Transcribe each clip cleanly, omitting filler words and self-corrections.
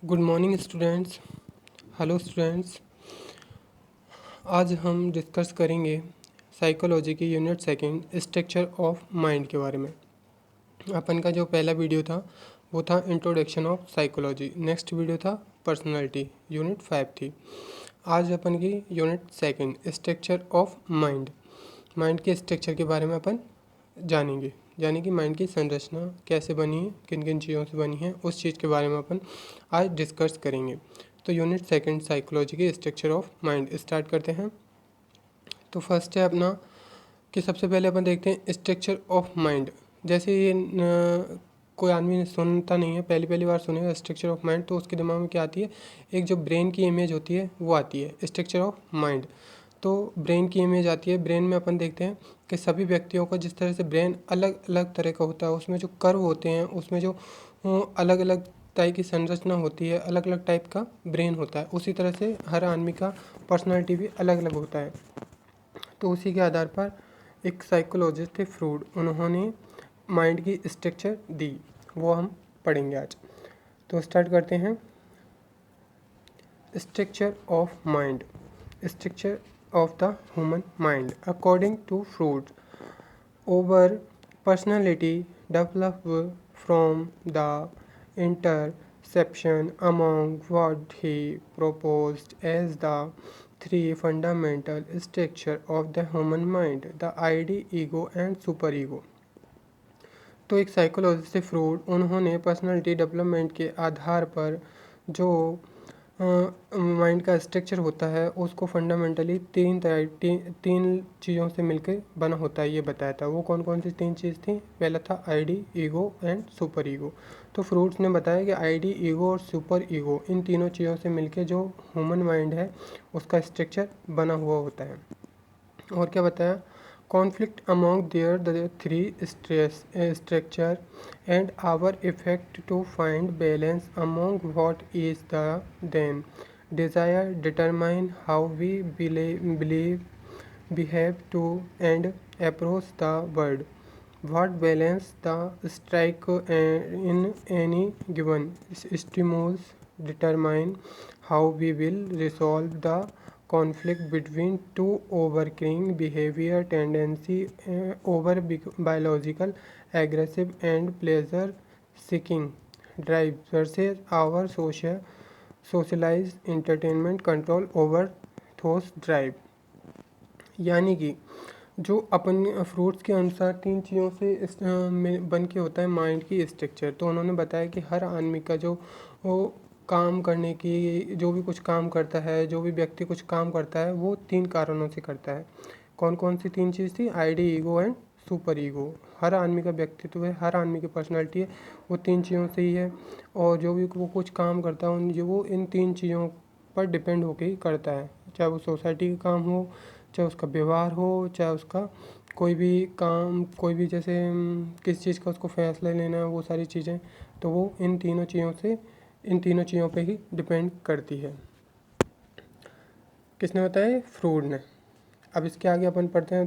Good morning students. Hello students. आज हम discuss करेंगे साइकोलॉजी की unit second structure of mind के बारे में। अपन का जो पहला वीडियो था वो था introduction of psychology. Next video था पर्सनालिटी, यूनिट 5 थी। आज अपन की unit second structure of mind. Mind के स्ट्रक्चर के बारे में अपन जानेंगे, यानी कि माइंड की संरचना कैसे बनी है, किन किन चीज़ों से बनी है, उस चीज़ के बारे में अपन आज डिस्कस करेंगे। तो यूनिट सेकंड साइकोलॉजी के स्ट्रक्चर ऑफ माइंड स्टार्ट करते हैं। तो फर्स्ट है अपना कि सबसे पहले अपन देखते हैं स्ट्रक्चर ऑफ माइंड। जैसे ये कोई आदमी सुनता नहीं है, पहली पहली बार सुनेगा स्ट्रक्चर ऑफ माइंड, तो उसके दिमाग में क्या आती है, एक जो ब्रेन की इमेज होती है वो आती है स्ट्रक्चर ऑफ माइंड। तो ब्रेन की इमेज आती है। ब्रेन में अपन देखते हैं कि सभी व्यक्तियों का जिस तरह से ब्रेन अलग अलग तरह का होता है, उसमें जो कर्व होते हैं, उसमें जो अलग अलग टाइप की संरचना होती है, अलग अलग टाइप का ब्रेन होता है। उसी तरह से हर आदमी का पर्सनालिटी भी अलग अलग होता है। तो उसी के आधार पर एक साइकोलॉजिस्ट थे फ्रूड, उन्होंने माइंड की स्ट्रक्चर दी, वो हम पढ़ेंगे आज। तो स्टार्ट करते हैं। Structure of mind. Structure of the human mind. According to Freud, our personality develops from the intersection among what he proposed as the three fundamental structure of the human mind: the id, ego and superego. तो एक psychologist थे Freud, उन्होंने personality development के आधार पर जो mind का structure होता है उसको फंडामेंटली तीन चीज़ों से मिलकर बना होता है, ये बताया था। वो कौन कौन सी तीन चीज़ थी? पहला था ID, ego and super ego. तो फ्रूट्स ने बताया कि आईडी, ईगो और सुपर ईगो, इन तीनों चीज़ों से मिलकर जो ह्यूमन माइंड है उसका स्ट्रक्चर बना हुआ होता है। और क्या बताया? conflict among the three structure and our effect to find balance among what is the then desire determine how we believe behave to and approach the world. What balance the strike in any given stimulus determine how we will resolve the conflict between two overarching behavior tendency over biological aggressive and pleasure seeking drive versus our socialized entertainment control over those drive। यानी कि जो अपन fruits के अनुसार तीन चीज़ों से बन के होता है माइंड की स्ट्रक्चर। तो उन्होंने बताया कि हर आदमी का जो वो काम करने की, जो भी कुछ काम करता है, जो भी व्यक्ति कुछ काम करता है, वो तीन कारणों से करता है। कौन कौन सी तीन चीज़ थी? Id, ego and super ego. हर आदमी का व्यक्तित्व है, हर आदमी की पर्सनैलिटी है, वो तीन चीज़ों से ही है। और जो भी वो कुछ काम करता है उन वो इन तीन चीज़ों पर डिपेंड होकर ही करता है। चाहे वो सोसाइटी का काम हो, चाहे उसका व्यवहार हो, चाहे उसका कोई भी काम, कोई भी जैसे किस चीज़ का उसको फैसला लेना है, वो सारी चीज़ें, तो वो इन तीनों चीज़ों पे ही डिपेंड करती है। किसने बताया? फ्रूड ने। अब इसके आगे अपन पढ़ते हैं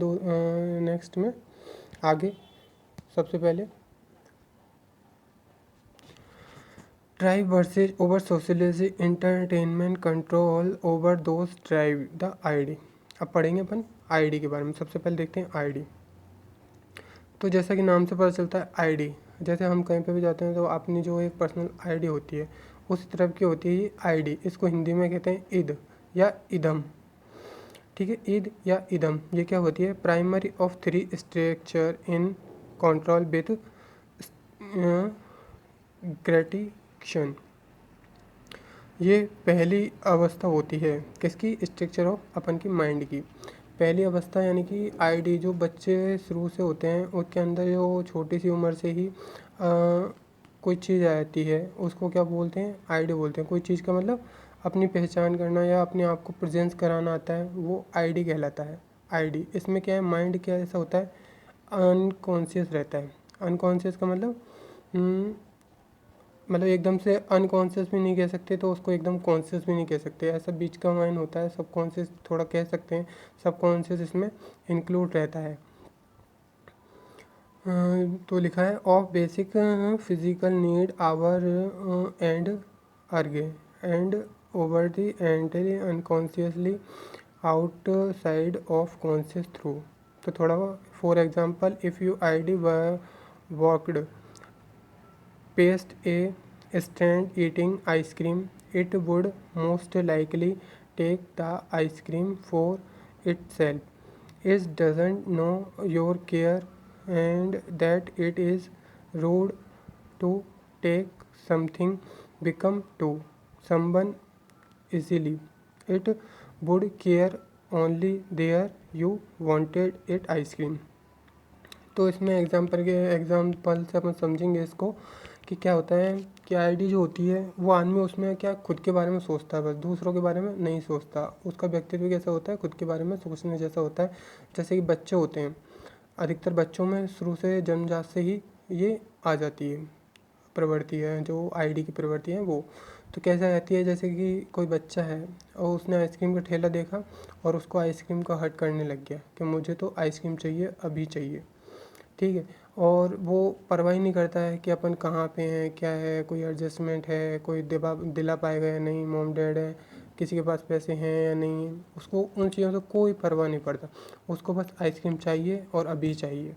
नेक्स्ट में आगे। सबसे पहले ड्राइव वर्सेज ओवर सोशलिजी entertainment control over those drive the id. अब पढ़ेंगे अपन आईडी के बारे में। सबसे पहले देखते हैं आईडी। तो जैसा कि नाम से पता चलता है आईडी, जैसे हम कहीं पे भी जाते हैं तो अपनी जो एक पर्सनल आईडी होती है उस तरफ की होती है ये आईडी। इसको हिंदी में कहते हैं ईद या इदम। ठीक है, ईद या इदम ये क्या होती है? Primary of three structure in control with gratification. ये पहली अवस्था होती है किसकी? स्ट्रक्चर ऑफ अपन की माइंड की पहली अवस्था, यानी कि आईडी। जो बच्चे शुरू से होते हैं उसके अंदर जो छोटी सी उम्र से ही कोई चीज़ आ जाती है उसको क्या बोलते हैं? आईडी बोलते हैं। कोई चीज़ का मतलब अपनी पहचान करना या अपने आप को प्रेजेंस कराना आता है, वो आईडी कहलाता है। आईडी इसमें क्या है? माइंड क्या ऐसा होता है? अनकॉन्शियस रहता है। अनकॉन्शियस का मतलब एकदम से अनकॉन्शियस भी नहीं कह सकते, तो उसको एकदम कॉन्शियस भी नहीं कह सकते, ऐसा बीच का माइंड होता है। सबकॉन्शियस थोड़ा कह सकते हैं, सबकॉन्शियस इसमें इंक्लूड रहता है। तो लिखा है of basic physical need our and argue and over the entirely unconsciously outside of conscious through. तो थोड़ा for example if you ID walked past a stand eating ice cream, it would most likely take the ice cream for itself. It doesn't know your care and that it is rude to take something become to someone easily. It would care only there you wanted it ice cream. तो इसमें example से अपन समझेंगे इसको कि क्या होता है कि आईडी जो होती है वो आदमी उसमें क्या खुद के बारे में सोचता है, बस दूसरों के बारे में नहीं सोचता। उसका व्यक्तित्व कैसा होता है, खुद के बारे में सोचने जैसा होता है। जैसे कि बच्चे होते हैं, अधिकतर बच्चों में शुरू से जन्मजात से ही ये आ जाती है प्रवृत्ति है, जो आईडी की प्रवृत्ति है वो। तो कैसे आती है, जैसे कि कोई बच्चा है और उसने आइसक्रीम का ठेला देखा और उसको आइसक्रीम का हट करने लग गया कि मुझे तो आइसक्रीम चाहिए, अभी चाहिए, ठीक है। और वो परवाह ही नहीं करता है कि अपन कहाँ पे हैं, क्या है, कोई एडजस्टमेंट है, कोई दिला पाएगा या नहीं, मॉम डैड है, किसी के पास पैसे हैं या नहीं, उसको उन चीज़ों से कोई परवाह नहीं पड़ता। उसको बस आइसक्रीम चाहिए और अभी चाहिए,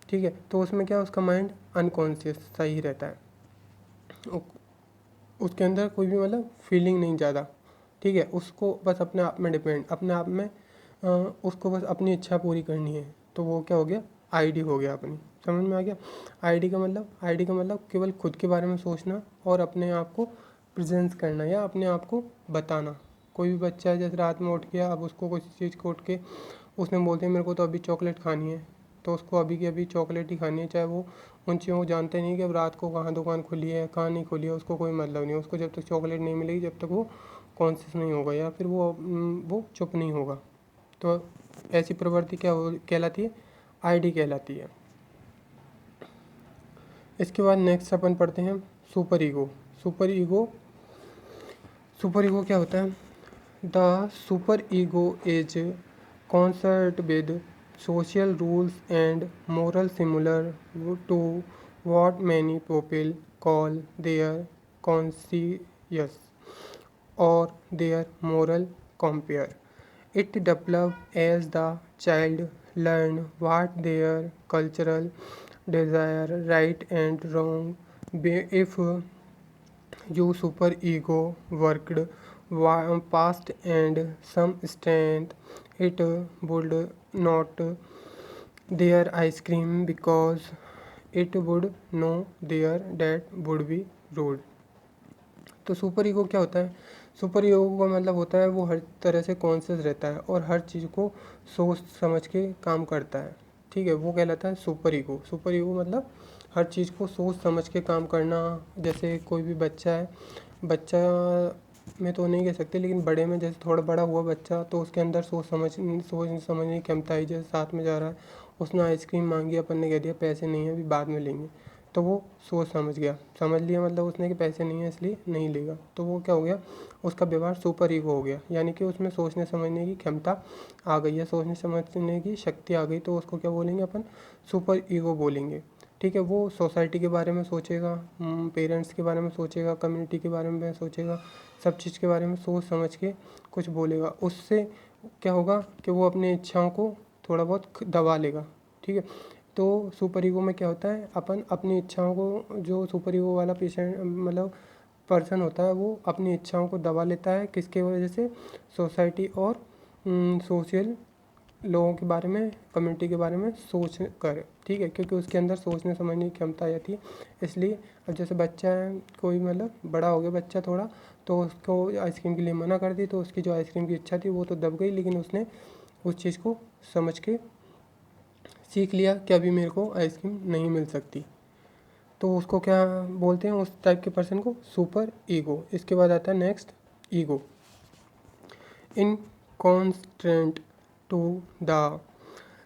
ठीक है। तो उसमें क्या, उसका माइंड अनकॉन्शियस सही रहता है, उसके अंदर कोई भी मतलब फीलिंग नहीं ज़्यादा, ठीक है। उसको बस अपने आप में डिपेंड, अपने आप में उसको बस अपनी इच्छा पूरी करनी है। तो वो क्या हो गया, आईडी हो गया अपनी। समझ में आ गया। आईडी का मतलब केवल खुद के बारे में सोचना और अपने आप को प्रेजेंस करना या अपने आप को बताना। कोई भी बच्चा है, जैसे रात में उठ गया, अब उसको कुछ चीज़ को उठ के उसने बोलते हैं मेरे को तो अभी चॉकलेट खानी है, तो उसको अभी की अभी चॉकलेट ही खानी है, चाहे वो उन चीज़ों को जानते नहीं कि अब रात को कहाँ दुकान खुली है, कहाँ नहीं खुली है, उसको कोई मतलब नहीं। उसको जब तक चॉकलेट नहीं मिलेगी, जब तक वो कॉन्शियस नहीं होगा या फिर वो चुप नहीं होगा। तो ऐसी प्रवृत्ति क्या कहलाती है, आईडी कहलाती है। इसके बाद नेक्स्ट अपन पढ़ते हैं सुपर ईगो। सुपर ईगो क्या होता है, the super ego is concert with social rules and moral similar to what many people call their conscience or their moral compare. It develops as the child learn what their cultural desire right and wrong. If your super ego worked past and some strength, it would not their ice cream because it would know their dad would be rude. तो super ego क्या होता है, super ego का मतलब होता है वो हर तरह से कॉन्शियस रहता है और हर चीज़ को सोच समझ के काम करता है, ठीक है। वो कहलाता है सुपर ईगो। सुपर ईगो मतलब हर चीज़ को सोच समझ के काम करना। जैसे कोई भी बच्चा है, बच्चा में तो नहीं कह सकते, लेकिन बड़े में जैसे थोड़ा बड़ा हुआ बच्चा, तो उसके अंदर सोच समझने की क्षमता आई। जैसे साथ में जा रहा है, उसने आइसक्रीम मांगी, अपन ने कह दिया पैसे नहीं है, अभी बाद में लेंगे, तो वो सोच समझ गया, समझ लिया मतलब उसने कि पैसे नहीं है इसलिए नहीं लेगा। तो वो क्या हो गया, उसका व्यवहार सुपर ईगो हो गया, यानी कि उसमें सोचने समझने की क्षमता आ गई है, सोचने समझने की शक्ति आ गई। तो उसको क्या बोलेंगे अपन, सुपर ईगो बोलेंगे, ठीक है। वो सोसाइटी के बारे में सोचेगा, पेरेंट्स के बारे में सोचेगा, कम्युनिटी के बारे में सोचेगा, सब चीज़ के बारे में सोच समझ के कुछ बोलेगा। उससे क्या होगा कि वो अपनी इच्छाओं को थोड़ा बहुत दबा लेगा, ठीक है। तो सुपर ईगो में क्या होता है, अपन अपनी इच्छाओं को, जो सुपर ईगो वाला पेशेंट मतलब पर्सन होता है, वो अपनी इच्छाओं को दबा लेता है। किसके वजह से, सोसाइटी और सोशल लोगों के बारे में, कम्युनिटी के बारे में सोच कर, ठीक है, क्योंकि उसके अंदर सोचने समझने की क्षमता आ जाती है। इसलिए अब जैसे बच्चा है, कोई मतलब बड़ा हो गया बच्चा थोड़ा, तो उसको आइसक्रीम के लिए मना कर दी, तो उसकी जो आइसक्रीम की इच्छा थी वो तो दब गई, लेकिन उसने उस चीज़ को समझ के सीख लिया कि अभी मेरे को आइसक्रीम नहीं मिल सकती। तो उसको क्या बोलते हैं, उस टाइप के पर्सन को सुपर ईगो। इसके बाद आता है next ego. In constant to the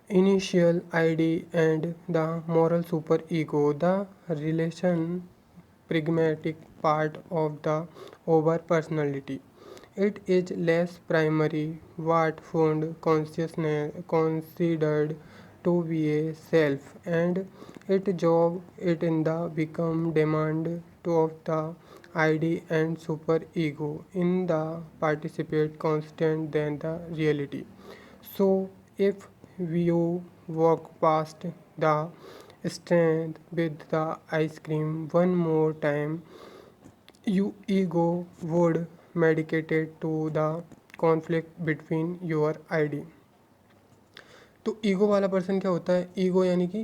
initial ID and the moral super ego, the relation pragmatic part of the over personality. It is less primary, what found consciousness considered to be a self, and it job it in the become demand to of the id and super ego in the participate constant than the reality. So if you walk past the stand with the ice cream one more time, you ego would medicated to the conflict between your id. तो ego वाला person क्या होता है? Ego यानी कि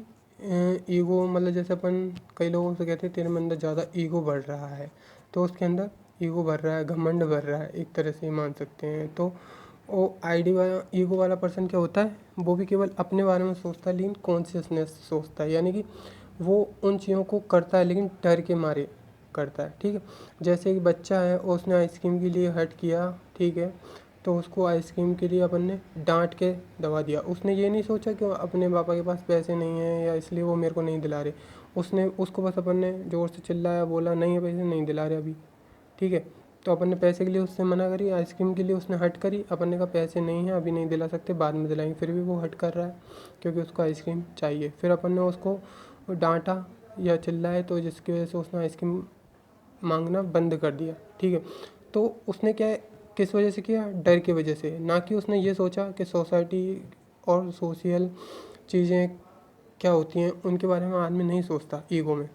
ego मतलब जैसे अपन कई लोगों से कहते हैं तेरे में अंदर ज़्यादा ईगो बढ़ रहा है, तो उसके अंदर ईगो बढ़ रहा है, घमंड बढ़ रहा है, एक तरह से ही मान सकते हैं। तो वो आईडी वाला ईगो वाला पर्सन क्या होता है? वो भी केवल अपने बारे में सोचता है लेकिन कॉन्शियसनेस सोचता है, यानी कि वो उन चीज़ों को करता है लेकिन डर के मारे करता है। ठीक है, जैसे कि बच्चा है और उसने आइसक्रीम के लिए हट किया, ठीक है, तो उसको आइसक्रीम के लिए अपन ने डांट के दबा दिया। उसने ये नहीं सोचा कि अपने पापा के पास पैसे नहीं हैं या इसलिए वो मेरे को नहीं दिला रहे। उसको बस अपन ने ज़ोर से चिल्लाया, बोला नहीं है पैसे, नहीं दिला रहे अभी, ठीक है। तो अपन ने पैसे के लिए उससे मना करी, आइसक्रीम के लिए उसने हट करी, अपन ने कहा पैसे नहीं हैं अभी नहीं दिला सकते, बाद में दिलाएंगे, फिर भी वो हट कर रहा है क्योंकि उसको आइसक्रीम चाहिए। फिर अपन ने उसको डांटा या चिल्लाए तो जिसकी वजह से उसने आइसक्रीम मांगना बंद कर दिया, ठीक है। तो उसने क्या किस वजह से किया? डर की वजह से, ना कि उसने ये सोचा कि सोसाइटी और सोशल चीज़ें क्या होती हैं उनके बारे में आदमी नहीं सोचता ईगो में।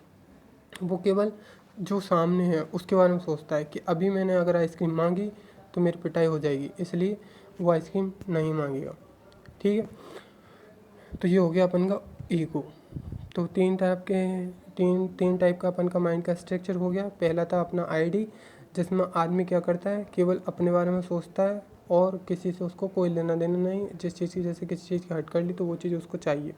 वो केवल जो सामने है उसके बारे में सोचता है कि अभी मैंने अगर आइसक्रीम मांगी तो मेरी पिटाई हो जाएगी, इसलिए वो आइसक्रीम नहीं मांगेगा, ठीक है। तो ये हो गया अपन का ईगो। तो तीन टाइप का अपन का माइंड का स्ट्रक्चर हो गया। पहला था अपना आईडी, जिसमें आदमी क्या करता है? केवल अपने बारे में सोचता है और किसी से उसको कोई लेना देना नहीं, जिस चीज़ की जैसे किसी चीज़ की हट कर ली तो वो चीज़ उसको चाहिए,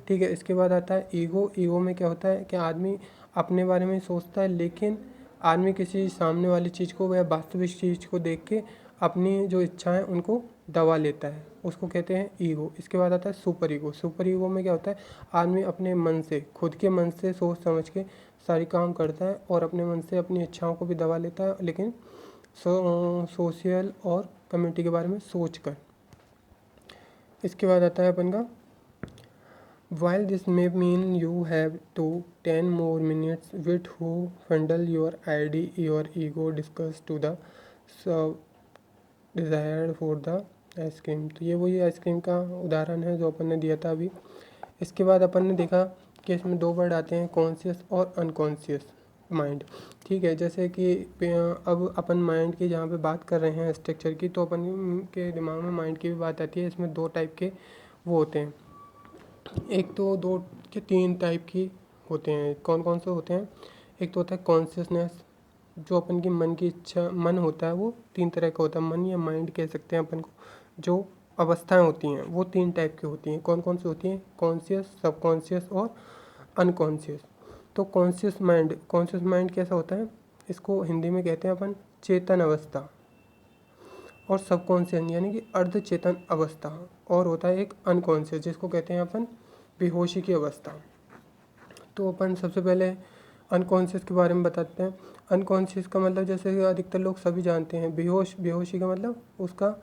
ठीक है। इसके बाद आता है ईगो। ईगो में क्या होता है कि आदमी अपने बारे में सोचता है लेकिन आदमी किसी सामने वाली चीज़ को या वास्तविक चीज़ को देख के अपनी जो इच्छाएं उनको दबा लेता है, उसको कहते हैं ईगो। इसके बाद आता है सुपर ईगो। सुपर ईगो में क्या होता है? आदमी अपने मन से, खुद के मन से सोच समझ के सारी काम करता है और अपने मन से अपनी इच्छाओं को भी दबा लेता है, लेकिन सोशल और कम्युनिटी के बारे में सोच कर। इसके बाद आता है अपन का while this may mean you have to 10 more minutes with who fundle your ID your ego discuss to the desired for the ice cream. तो ये वही आइसक्रीम का उदाहरण है जो अपन ने दिया था अभी। इसके बाद अपन ने देखा कि इसमें दो वर्ड आते हैं, कॉन्शियस और अनकॉन्शियस माइंड, ठीक है। जैसे कि अब अपन माइंड की जहाँ पे बात कर रहे हैं स्ट्रक्चर की, तो अपन के दिमाग में माइंड की भी बात आती है। इसमें दो टाइप के वो होते हैं, एक तो दो के तीन टाइप की होते हैं। कौन कौन से होते हैं? एक तो होता है कॉन्शियसनेस, जो अपन की मन की इच्छा, मन होता है वो तीन तरह का होता है, मन या माइंड कह सकते हैं अपन को। जो अवस्थाएं होती हैं वो तीन टाइप की होती हैं। कौन कौन सी होती हैं? कॉन्शियस, सबकॉन्शियस और अनकॉन्शियस। तो कॉन्शियस माइंड कैसा होता है? इसको हिंदी में कहते हैं अपन चेतन अवस्था। और सबकॉन्शियस यानी कि अर्ध चेतन अवस्था, और होता है एक अनकॉन्शियस जिसको कहते हैं अपन बेहोशी की अवस्था। तो अपन सबसे पहले अनकॉन्शियस के बारे में बताते हैं। अनकॉन्शियस का मतलब जैसे कि अधिकतर लोग सभी जानते हैं, बेहोशी का मतलब उसका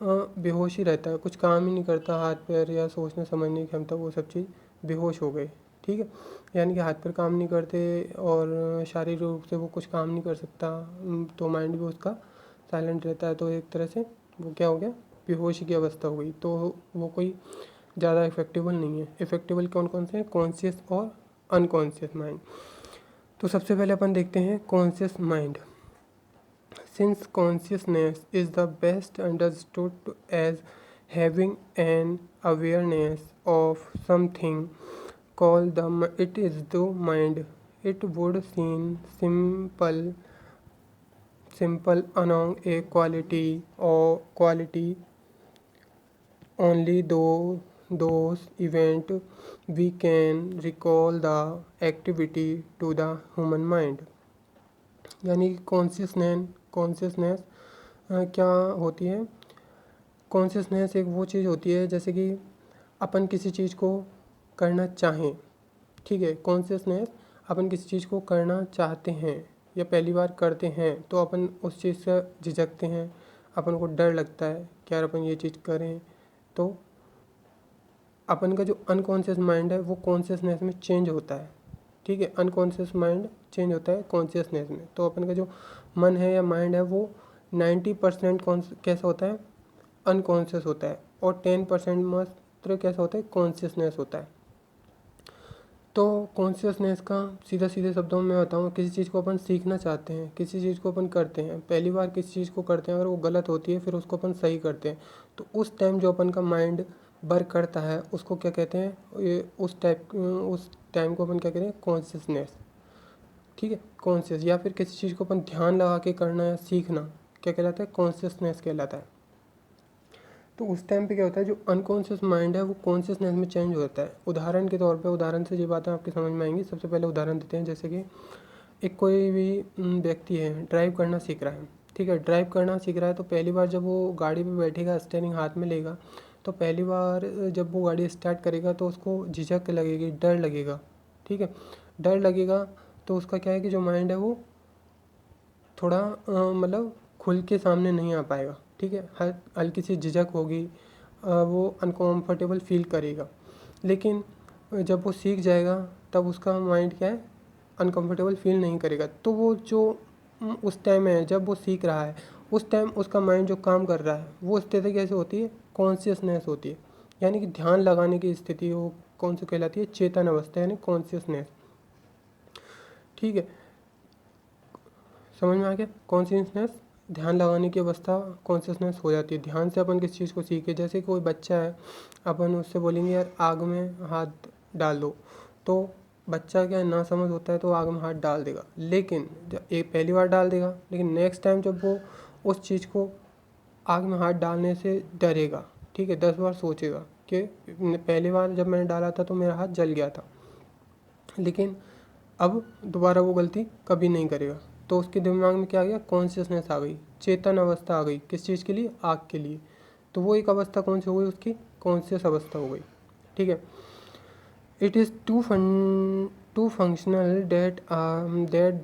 बेहोश ही रहता है, कुछ काम ही नहीं करता, हाथ पैर या सोचने समझने की क्षमता, वो सब चीज़ बेहोश हो गए, ठीक है। यानी कि हाथ पैर काम नहीं करते और शारीरिक रूप से वो कुछ काम नहीं कर सकता, तो माइंड भी उसका साइलेंट रहता है। तो एक तरह से वो क्या हो गया? बेहोशी की अवस्था हो गई। तो वो कोई ज़्यादा इफेक्टिबल नहीं है। इफेक्टिबल कौन कौन से हैं? कॉन्शियस और अनकॉन्शियस माइंड। तो सबसे पहले अपन देखते हैं conscious mind. Since consciousness is the best understood as having an awareness of something called it is the mind, it would seem simple along a quality only though those event we can recall the activity to the human mind। यानी कि consciousness क्या होती है? Consciousness एक वो चीज़ होती है जैसे कि अपन किसी चीज़ को करना चाहें, ठीक है। कॉन्शियसनेस अपन किसी चीज़ को करना चाहते हैं या पहली बार करते हैं तो अपन उस चीज़ से झिझकते हैं, अपन को डर लगता है कि यार अपन ये चीज़ करें तो अपन का जो अनकॉन्शियस माइंड है वो कॉन्शियसनेस में चेंज होता है, ठीक है। अनकॉन्शियस माइंड चेंज होता है कॉन्शियसनेस में। तो अपन का जो मन है या माइंड है वो 90% कैसा होता है, अनकॉन्शियस होता है, और 10% मात्र कैसा होता है, कॉन्शियसनेस होता है। तो कॉन्शियसनेस का सीधा सीधे शब्दों में बताऊँ, किसी चीज़ को अपन सीखना चाहते हैं, किसी चीज़ को अपन करते हैं, पहली बार किसी चीज़ को करते हैं, अगर वो गलत होती है फिर उसको अपन सही करते हैं, तो उस टाइम जो अपन का माइंड वर्क करता है उसको क्या कहते हैं, ये उस टाइम को अपन क्या कहते हैं, कॉन्शियसनेस, ठीक है। कॉन्शियस, या फिर किसी चीज़ को अपन ध्यान लगा के करना या सीखना क्या कहलाता है, कॉन्शियसनेस कहलाता है। तो उस टाइम पे क्या होता है, जो अनकॉन्शियस माइंड है वो कॉन्शियसनेस में चेंज होता है। उदाहरण के तौर पे, उदाहरण से ये बातें आपकी समझ में आएंगी। सबसे पहले उदाहरण देते हैं, जैसे कि एक कोई भी व्यक्ति है, ड्राइव करना सीख रहा है, ठीक है। ड्राइव करना सीख रहा है तो पहली बार जब वो गाड़ी पे बैठेगा, स्टीयरिंग हाथ में लेगा, तो पहली बार जब वो गाड़ी स्टार्ट करेगा तो उसको झिझक लगेगी, डर लगेगा, ठीक है। डर लगेगा तो उसका क्या है कि जो माइंड है वो थोड़ा मतलब खुल के सामने नहीं आ पाएगा, ठीक है। हल्की सी झिझक होगी, वो अनकम्फर्टेबल फील करेगा। लेकिन जब वो सीख जाएगा तब उसका माइंड क्या है, अनकम्फर्टेबल फील नहीं करेगा। तो वो जो उस टाइम है जब वो सीख रहा है, उस टाइम उसका माइंड जो काम कर रहा है वो स्थिति कैसे होती है, कॉन्शियसनेस होती है, यानी कि ध्यान लगाने की स्थिति। वो कौन सी कहलाती है, चेतन अवस्था, यानी कॉन्शियसनेस, ठीक है। समझ में आ गया, कॉन्शियसनेस, ध्यान लगाने की अवस्था कॉन्शियसनेस हो जाती है। ध्यान से अपन किसी चीज़ को सीखे, जैसे कोई बच्चा है, अपन उससे बोलेंगे यार आग में हाथ डाल दो, तो बच्चा क्या है, ना समझ होता है तो आग में हाथ डाल देगा। लेकिन जब एक पहली बार डाल देगा, लेकिन नेक्स्ट टाइम जब वो उस चीज़ को आग में हाथ डालने से डरेगा, ठीक है, 10 बार सोचेगा कि पहली बार जब मैंने डाला था तो मेरा हाथ जल गया था, लेकिन अब दोबारा वो गलती कभी नहीं करेगा। तो उसके दिमाग में क्या आ गया, कॉन्शियसनेस आ गई, चेतन अवस्था आ गई, किस चीज़ के लिए, आग के लिए। तो वो एक अवस्था कौन सी हो गई, उसकी कॉन्शियस अवस्था हो गई, ठीक है। It is to functional that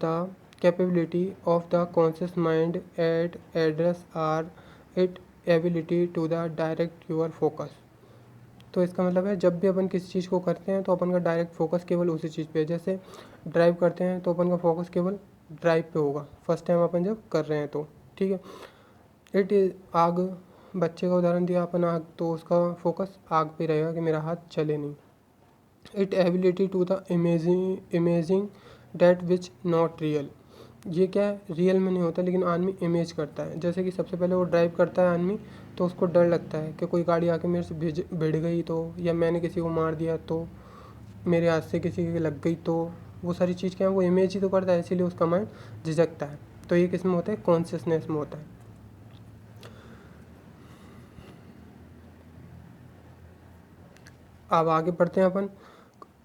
the capability of the conscious mind at address are it ability to the direct your focus. तो इसका मतलब है, जब भी अपन किसी चीज़ को करते हैं तो अपन का डायरेक्ट फोकस केवल उसी चीज़ पे है। जैसे ड्राइव करते हैं तो अपन का फोकस केवल ड्राइव पे होगा, फर्स्ट टाइम अपन जब कर रहे हैं तो, ठीक है। इट इज आग, बच्चे का उदाहरण दिया अपन आग, तो उसका फोकस आग पे रहेगा कि मेरा हाथ चले नहीं। It ability to the imaging that which not real, ये क्या है, रियल में नहीं होता लेकिन आदमी इमेज करता है। जैसे कि सबसे पहले वो ड्राइव करता है आदमी, तो उसको डर लगता है कि कोई गाड़ी आके मेरे से भिड़ गई तो, या मैंने किसी को मार दिया तो, मेरे हाथ से किसी की लग गई तो, वो सारी चीज़ क्या है, वो इमेज ही तो करता है, इसीलिए उसका माइंड झिझकता है। तो ये किस में होता है, कॉन्शियसनेस में होता है। अब आगे बढ़ते हैं अपन,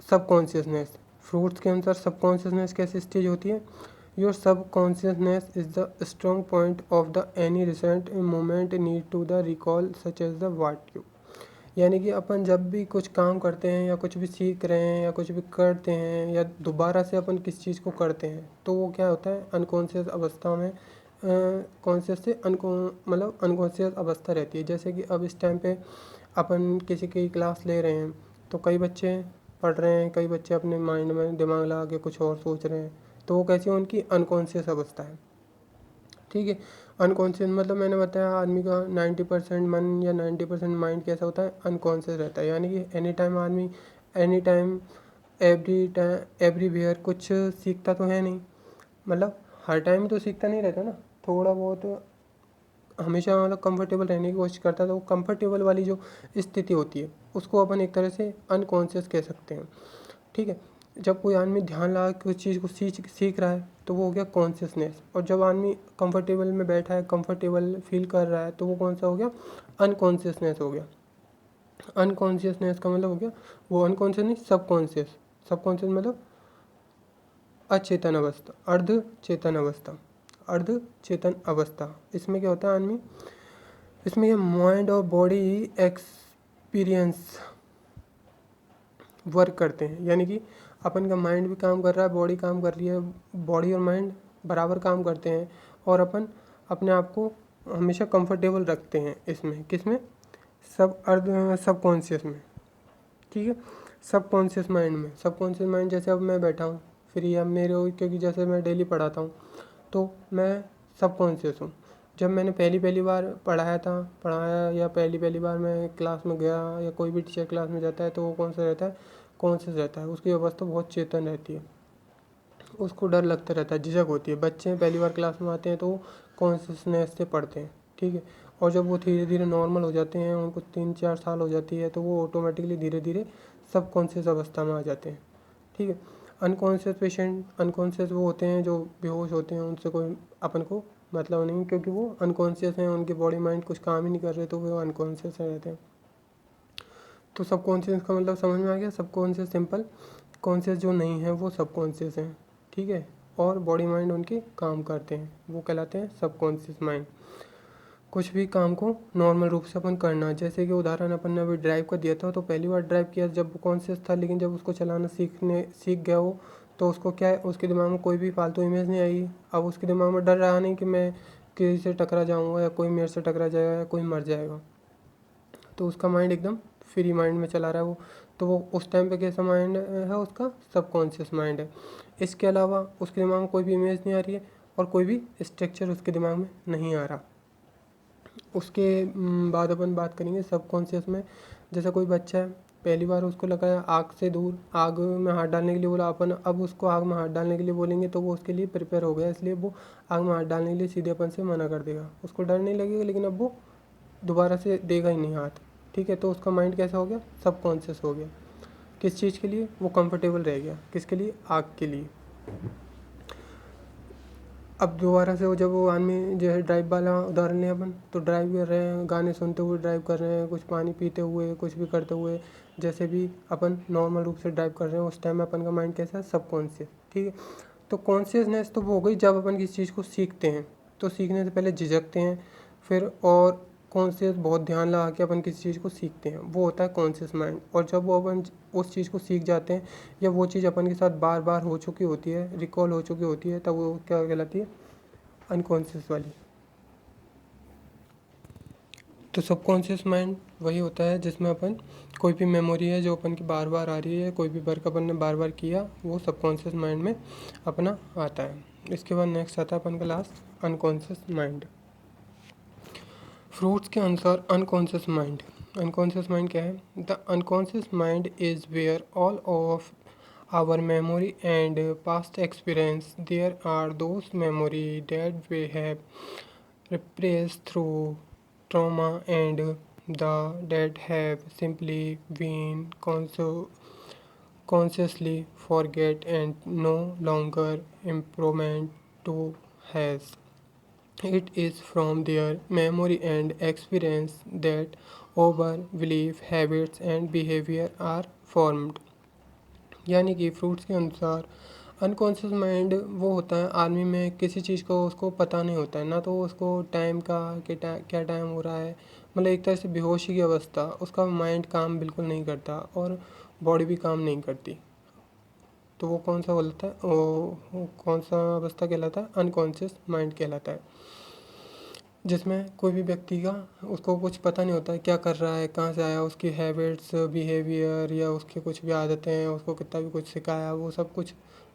सब कॉन्शियसनेस। फ्रूट्स के अनुसार सब कॉन्शियसनेस कैसी स्टेज होती है, your subconsciousness is the strong point of the any recent moment need to the recall such as the what you. यानी कि अपन जब भी कुछ काम करते हैं या कुछ भी सीख रहे हैं या कुछ भी करते हैं या दोबारा से अपन किस चीज़ को करते हैं, तो वो क्या होता है, अनकॉन्शियस अवस्था में, कॉन्शियस से मतलब अनकॉन्शियस अवस्था रहती है। जैसे कि अब इस टाइम पे अपन किसी की क्लास ले रहे हैं, तो कई बच्चे पढ़ रहे हैं, कई बच्चे अपने माइंड में दिमाग लगा के कुछ और सोच रहे हैं, तो वो कैसी है, उनकी अनकॉन्शियस अवस्था है, ठीक है। अनकॉन्शियस मतलब मैंने बताया आदमी का 90% मन या 90% माइंड कैसा होता है, अनकॉन्शियस रहता है। यानी कि एनी टाइम आदमी, एनी टाइम, एवरीवेयर कुछ सीखता तो है नहीं, मतलब हर टाइम तो सीखता नहीं रहता ना, थोड़ा बहुत हमेशा मतलब कंफर्टेबल रहने की कोशिश करता है। तो वो कंफर्टेबल वाली जो स्थिति होती है उसको अपन एक तरह से अनकॉन्शियस कह सकते हैं, ठीक है। जब कोई आदमी ध्यान लगा के उस चीज़ को सीख रहा है तो वो हो गया कॉन्शियसनेस। और जब आदमी कंफर्टेबल में बैठा है, कंफर्टेबल फील कर रहा है, तो वो कौन सा हो गया, अनकॉन्शियसनेस हो गया। अनकॉन्शियसनेस का मतलब हो गया, वो अनकॉन्शियस नहीं, सबकॉन्शियस। सबकॉन्शियस मतलब अचेतन अवस्था, अर्ध चेतन अवस्था, अर्ध चेतन अवस्था। इसमें क्या होता है आदमी, इसमें ये माइंड और बॉडी एक्सपीरियंस वर्क करते हैं। यानी कि अपन का माइंड भी काम कर रहा है, बॉडी काम कर रही है, बॉडी और माइंड बराबर काम करते हैं, और अपन अपने आप को हमेशा कंफर्टेबल रखते हैं। इसमें किस में, सब अर्ध सब कॉन्शियस में। ठीक है। सबकॉन्शियस माइंड में, सबकॉन्शियस माइंड जैसे अब मैं बैठा हूँ फ्री, अब मेरे क्योंकि जैसे मैं डेली पढ़ाता हूँ तो मैं सबकॉन्शियस हूँ। जब मैंने पहली बार पढ़ाया या पहली बार मैं क्लास में गया या कोई भी टीचर क्लास में जाता है तो वो कौन सा रहता है, कॉन्शियस रहता है। उसकी अवस्था बहुत चेतन रहती है, उसको डर लगता रहता है, झिझक होती है। बच्चे पहली बार क्लास में आते हैं तो वो कॉन्शियसनेस से पढ़ते हैं, ठीक है। और जब वो धीरे धीरे नॉर्मल हो जाते हैं, उनको 3-4 साल हो जाती है तो वो ऑटोमेटिकली धीरे धीरे सबकॉन्शियस अवस्था में आ जाते हैं, ठीक है। अनकॉन्शियस पेशेंट, अनकॉन्शियस वो होते हैं जो बेहोश होते हैं, उनसे कोई अपन को मतलब नहीं, क्योंकि वो अनकॉन्शियस हैं, उनकी बॉडी माइंड कुछ काम ही नहीं कर रहे तो वो अनकॉन्शियस रहते हैं। तो सबकॉन्शियस का मतलब समझ में आ गया। सबकॉन्शियस सिंपल, कॉन्शियस जो नहीं है वो सबकॉन्शियस हैं, ठीक है। और बॉडी माइंड उनके काम करते हैं, वो कहलाते हैं सबकॉन्शियस माइंड। कुछ भी काम को नॉर्मल रूप से अपन करना, जैसे कि उदाहरण अपन ने अभी ड्राइव का दिया था, तो पहली बार ड्राइव किया जब वो कॉन्शियस था, लेकिन जब उसको चलाना सीख गया वो, तो उसको क्या है, उसके दिमाग में कोई भी फालतू इमेज नहीं आई। अब उसके दिमाग में डर रहा नहीं कि मैं किसी से टकरा जाऊँगा या कोई मेरे से टकरा जाएगा या कोई मर जाएगा, तो उसका माइंड एकदम फ्री माइंड में चला रहा है वो। तो वो उस टाइम पे कैसा माइंड है उसका, सबकॉन्शियस माइंड है। इसके अलावा उसके दिमाग में कोई भी इमेज नहीं आ रही है और कोई भी स्ट्रक्चर उसके दिमाग में नहीं आ रहा। उसके बाद अपन बात करेंगे सबकॉन्शियस में। जैसे कोई बच्चा है, पहली बार उसको लगा है आग से दूर, आग में हाथ डालने के लिए बोला अपन, अब उसको आग में हाथ डालने के लिए बोलेंगे तो वो उसके लिए प्रिपेयर हो गया, इसलिए वो आग में हाथ डालने के लिए सीधे अपन से मना कर देगा। उसको डर नहीं लगेगा, लेकिन अब वो दोबारा से देगा ही नहीं हाथ, ठीक है। तो उसका माइंड कैसा हो गया, सबकॉन्शियस हो गया। किस चीज़ के लिए, वो कंफर्टेबल रह गया, किसके लिए, आग के लिए। अब दोबारा से वो जब वो आदमी जो है ड्राइव वाला उदाहरण लें अपन, तो ड्राइव कर रहे हैं, गाने सुनते हुए ड्राइव कर रहे हैं, कुछ पानी पीते हुए, कुछ भी करते हुए, जैसे भी अपन नॉर्मल रूप से ड्राइव कर रहे हैं, उस टाइम में अपन का माइंड कैसा है, सबकॉन्शियस, ठीक है। तो कॉन्शियसनेस तो वो हो गई जब अपन किसी चीज़ को सीखते हैं, तो सीखने से पहले झिझकते हैं, फिर और कॉन्शियस बहुत ध्यान लगा के अपन किसी चीज़ को सीखते हैं, वो होता है कॉन्शियस माइंड। और जब वो अपन उस चीज़ को सीख जाते हैं या वो चीज़ अपन के साथ बार बार हो चुकी होती है, रिकॉल हो चुकी होती है, तब वो क्या कहलाती है, अनकॉन्शियस वाली। तो सबकॉन्शियस माइंड वही होता है जिसमें अपन कोई भी मेमोरी है जो अपन की बार बार आ रही है, कोई भी वर्क अपन ने बार बार किया, वो सबकॉन्शियस माइंड में अपना आता है। इसके बाद नेक्स्ट आता है अपन का लास्ट, अनकॉन्शियस माइंड। फ्रूट्स के अनुसार अनकॉन्शियस माइंड, अनकॉन्शियस माइंड क्या है, the unconscious mind is where all of our memory and past experience. There are those memory that we have repressed through trauma and the that have simply been consciously forget and no longer improvement to has. It is from their memory and experience that our belief, habits and behavior are formed. यानी कि fruits के अनुसार unconscious mind वो होता है आदमी में, किसी चीज़ को उसको पता नहीं होता है ना, तो उसको टाइम का कि क्या टाइम हो रहा है, मतलब एक तरह से बेहोशी की अवस्था, उसका माइंड काम बिल्कुल नहीं करता और बॉडी भी काम नहीं करती। तो वो कौन सा बोलता है, वो कौन सा अवस्था कहलाता है, अनकॉन्शियस माइंड कहलाता है, जिसमें कोई भी व्यक्ति का उसको कुछ पता नहीं होता है क्या कर रहा है, कहाँ से आया, उसकी हैबिट्स, बिहेवियर या उसकी कुछ भी आदतें हैं, उसको कितना भी कुछ सिखाया, वो सब कुछ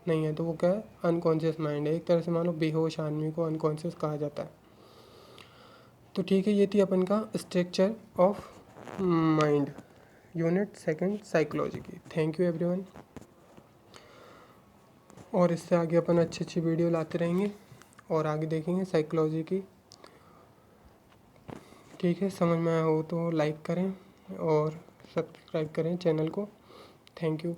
नहीं है। तो वो क्या है, अनकॉन्शियस माइंड है। एक तरह से मानो बेहोश आदमी को अनकॉन्शियस कहा जाता है। तो ठीक है, ये थी अपन का structure of mind, unit second psychology की। Thank you everyone. और इससे आगे अपन अच्छी अच्छी वीडियो लाते रहेंगे और आगे देखेंगे साइकोलॉजी की। ठीक है, समझ में आया हो तो लाइक करें और सब्सक्राइब करें चैनल को। Thank you.